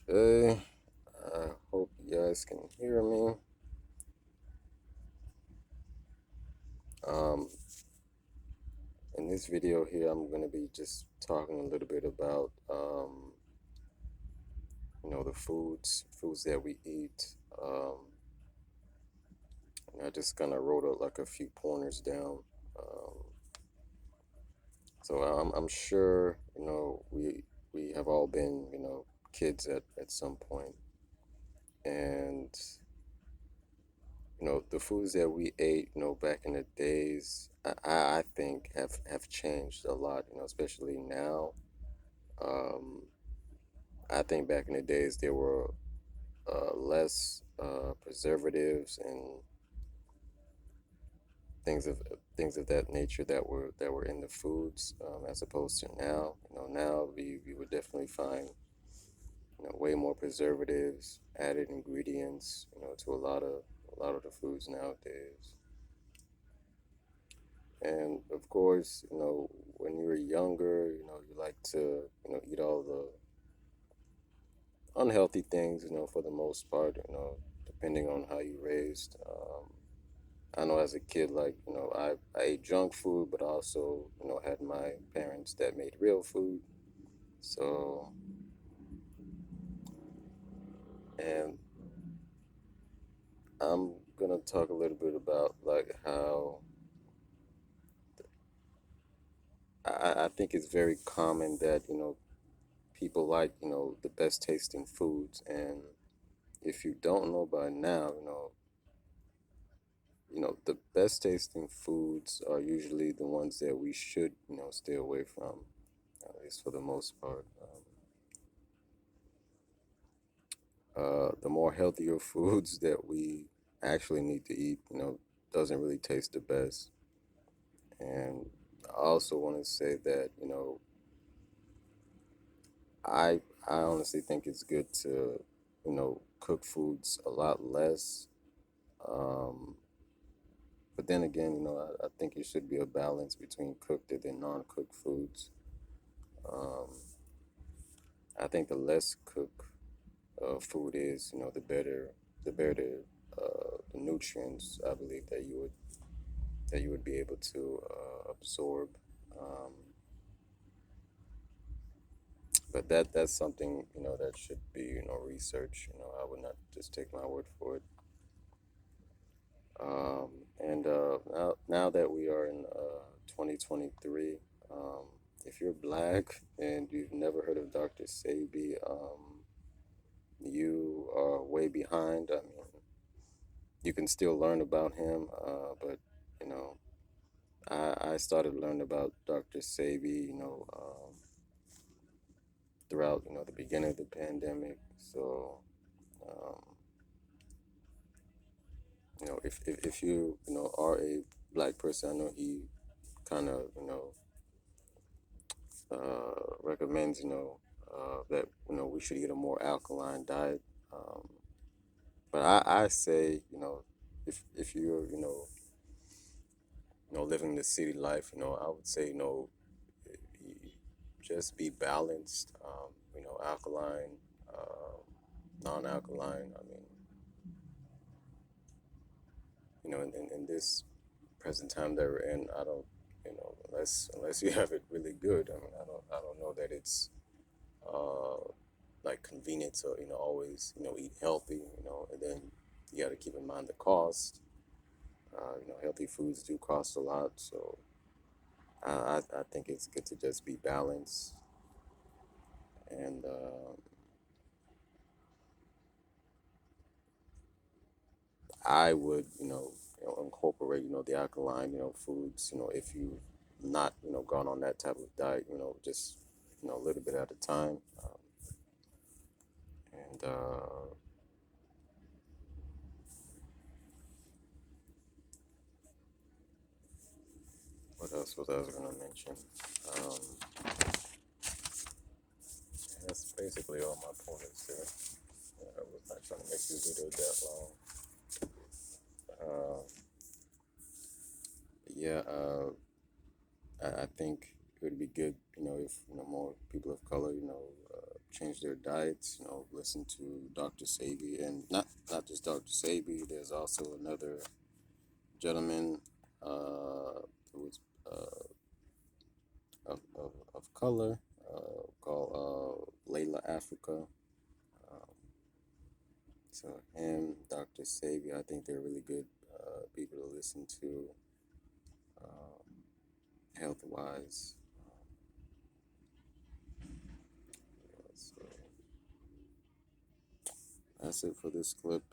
Hey, I hope you guys can hear me. Um, in this video here, I'm gonna be just talking a little bit about the foods that we eat. And I just kind of wrote like a few pointers down. Um, so I'm sure we have all been kids at some point, and the foods that we ate, back in the days, I think have changed a lot, especially now. Um, I think back in the days there were less preservatives and things of things of that nature that were in the foods, as opposed to now. Now we would definitely find way more preservatives, added ingredients, to a lot of the foods nowadays. And of course, when you were younger, you like to, eat all the unhealthy things, for the most part, depending on how you raised. I know as a kid, like, I ate junk food, but also, had my parents that made real food. So, and I'm gonna talk a little bit about like how I think it's very common that, people like, the best tasting foods. And if you don't know by now, the best tasting foods are usually the ones that we should, stay away from, at least for the most part. The more healthier foods that we actually need to eat, doesn't really taste the best. And I also want to say that, I honestly think it's good to, cook foods a lot less. Um, but then again, I think it should be a balance between cooked and then non-cooked foods. Um, I think the less cooked food is, the better the nutrients I believe that you would be able to absorb. Um, but that's something that should be research. I would not just take my word for it. Um, and now that we are in 2023, um, if you're black and you've never heard of Dr. Sebi, you are way behind. I mean, you can still learn about him, but you know, I started learning about Dr. Sebi, throughout the beginning of the pandemic. So, um, if you are a black person, I know he kind of recommends that we should eat a more alkaline diet. Um, but I say if you're living the city life, I would say y- just be balanced. Alkaline, uh, non-alkaline. I mean, in this present time that we're in, I don't, unless you have it really good. I mean, I don't know that it's uh like convenient to always eat healthy. And then you got to keep in mind the cost. Healthy foods do cost a lot, so I think it's good to just be balanced. And I would incorporate the alkaline foods. If you not gone on that type of diet, just a little bit at a time. And what else was I was gonna mention? Um, that's basically all my pointers there. I was not trying to make this video that long. Uh, yeah, I think it would be good, if more people of color, change their diets. You know, listen to Dr. Sabi, and not just Dr. Sabi. There's also another gentleman who was of color called Layla Africa. Um, so him, Dr. Sabi, I think they're really good people to listen to health wise. So that's it for this clip.